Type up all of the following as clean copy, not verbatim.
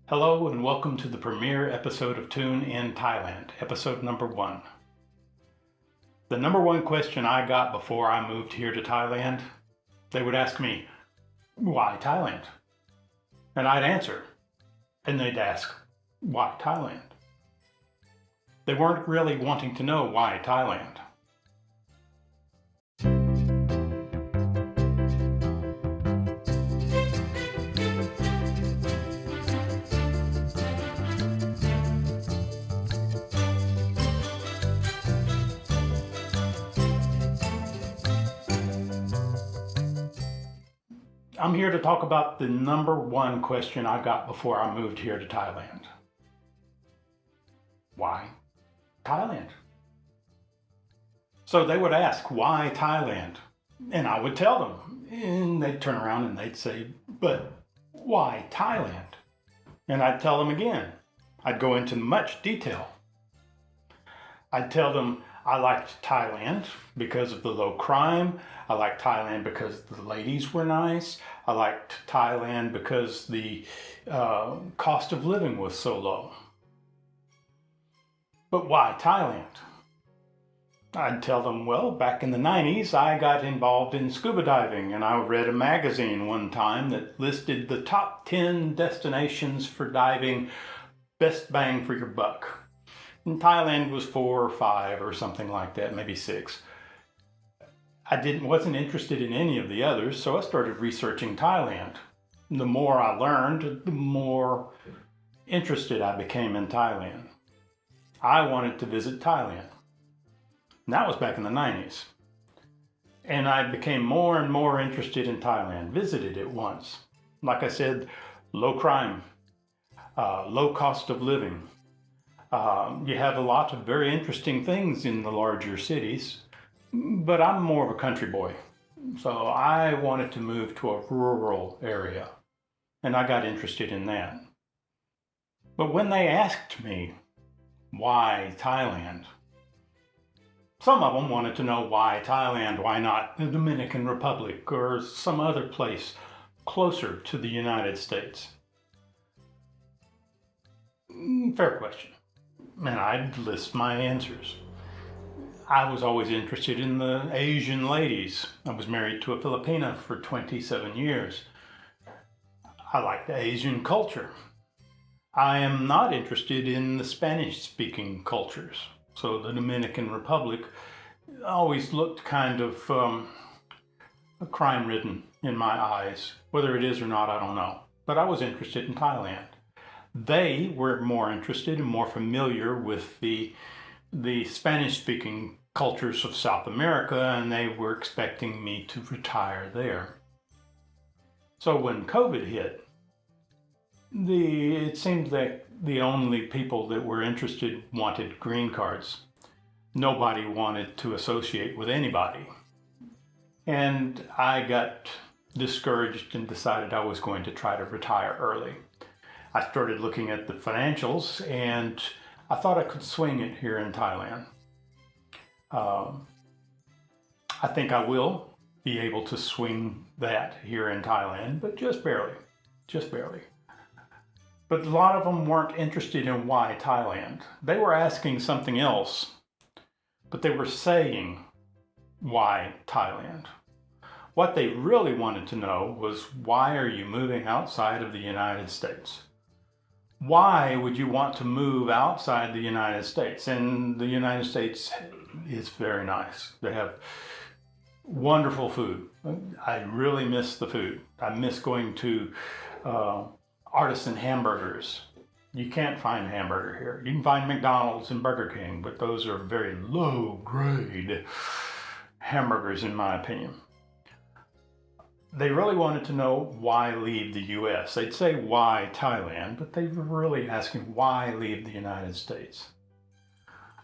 Hello and welcome to the premiere episode of Tune in Thailand, episode number 1. The number one question I got before I moved here to Thailand, they would ask me, why Thailand? And I'd answer, and they'd ask, why Thailand? They weren't really wanting to know why Thailand. I'm here to talk about the number one question I got before I moved here to Thailand. Why Thailand? So they would ask, why Thailand? And I would tell them, and they'd turn around and they'd say, but why Thailand? And I'd tell them again. I'd go into much detail. I'd tell them I liked Thailand because of the low crime. I liked Thailand because the ladies were nice. I liked Thailand because the cost of living was so low. But why Thailand? I'd tell them, well, back in the 90s, I got involved in scuba diving, and I read a magazine one time that listed the top 10 destinations for diving, best bang for your buck. And Thailand was 4 or 5 or something like that, maybe 6. I wasn't interested in any of the others, so I started researching Thailand. The more I learned, the more interested I became in Thailand. I wanted to visit Thailand. And that was back in the 90s. And I became more and more interested in Thailand, visited it once. Like I said, low crime, low cost of living. You have a lot of very interesting things in the larger cities, but I'm more of a country boy. So I wanted to move to a rural area, and I got interested in that. But when they asked me, why Thailand? Some of them wanted to know why Thailand, why not the Dominican Republic or some other place closer to the United States? Fair question. And I'd list my answers. I was always interested in the Asian ladies. I was married to a Filipina for 27 years. I like the Asian culture. I am not interested in the Spanish-speaking cultures. So the Dominican Republic always looked kind of crime-ridden in my eyes. Whether it is or not, I don't know. But I was interested in Thailand. They were more interested and more familiar with the Spanish-speaking cultures of South America, and they were expecting me to retire there. So when COVID hit, it seemed that the only people that were interested wanted green cards. Nobody wanted to associate with anybody. And I got discouraged and decided I was going to try to retire early. I started looking at the financials, and I thought I could swing it here in Thailand. I think I will be able to swing that here in Thailand, but just barely, just barely. But a lot of them weren't interested in why Thailand. They were asking something else, but they were saying why Thailand. What they really wanted to know was, why are you moving outside of the United States? Why would you want to move outside the United States? And the United States is very nice. They have wonderful food. I really miss the food. I miss going to artisan hamburgers. You can't find hamburger here. You can find McDonald's and Burger King, but those are very low grade hamburgers in my opinion. They really wanted to know why leave the US. They'd say why Thailand, but they were really asking why leave the United States.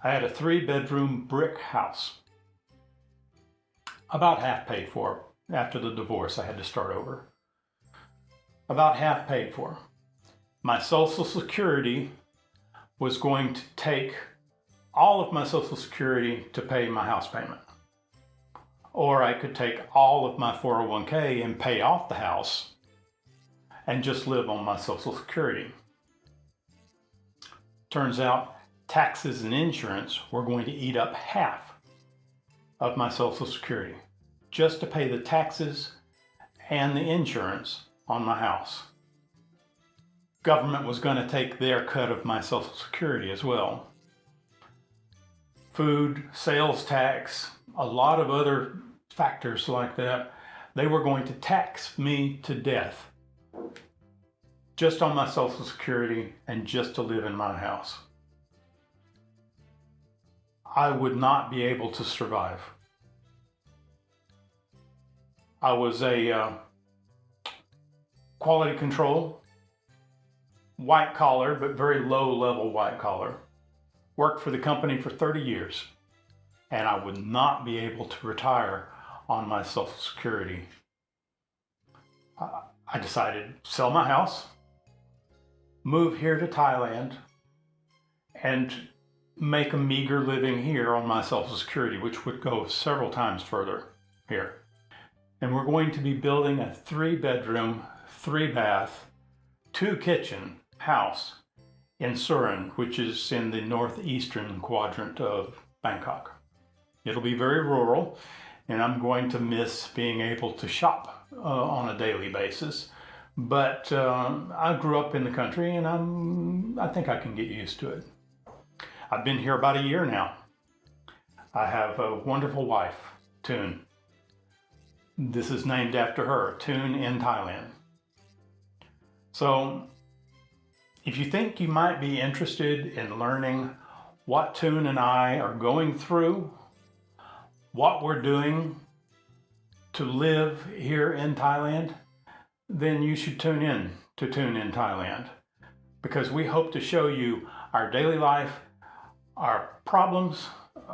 I had a 3-bedroom brick house, about half paid for. After the divorce, I had to start over. About half paid for. My Social Security was going to take all of my Social Security to pay my house payment. Or I could take all of my 401k and pay off the house and just live on my Social Security. Turns out taxes and insurance were going to eat up half of my Social Security just to pay the taxes and the insurance on my house. Government was going to take their cut of my Social Security as well. Food, sales tax, a lot of other factors like that, they were going to tax me to death just on my Social Security and just to live in my house. I would not be able to survive. I was a quality control, white collar, but very low level white collar. Worked for the company for 30 years, and I would not be able to retire on my Social Security. I decided to sell my house, move here to Thailand, and make a meager living here on my Social Security, which would go several times further here. And we're going to be building a 3-bedroom, 3-bath, 2-kitchen house in Surin, which is in the northeastern quadrant of Bangkok. It'll be very rural, and I'm going to miss being able to shop on a daily basis. But I grew up in the country, and I think I can get used to it. I've been here about a year now. I have a wonderful wife, Toon. This is named after her, Toon in Thailand. So if you think you might be interested in learning what Toon and I are going through, what we're doing to live here in Thailand, then you should tune in to Toon in Thailand, because we hope to show you our daily life, our problems,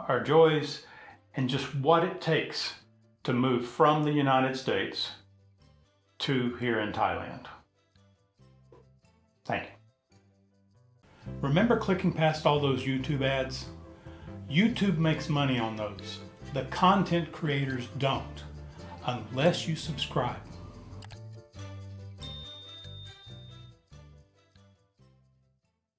our joys, and just what it takes to move from the United States to here in Thailand. Thank you. Remember clicking past all those YouTube ads? YouTube makes money on those. The content creators don't, unless you subscribe.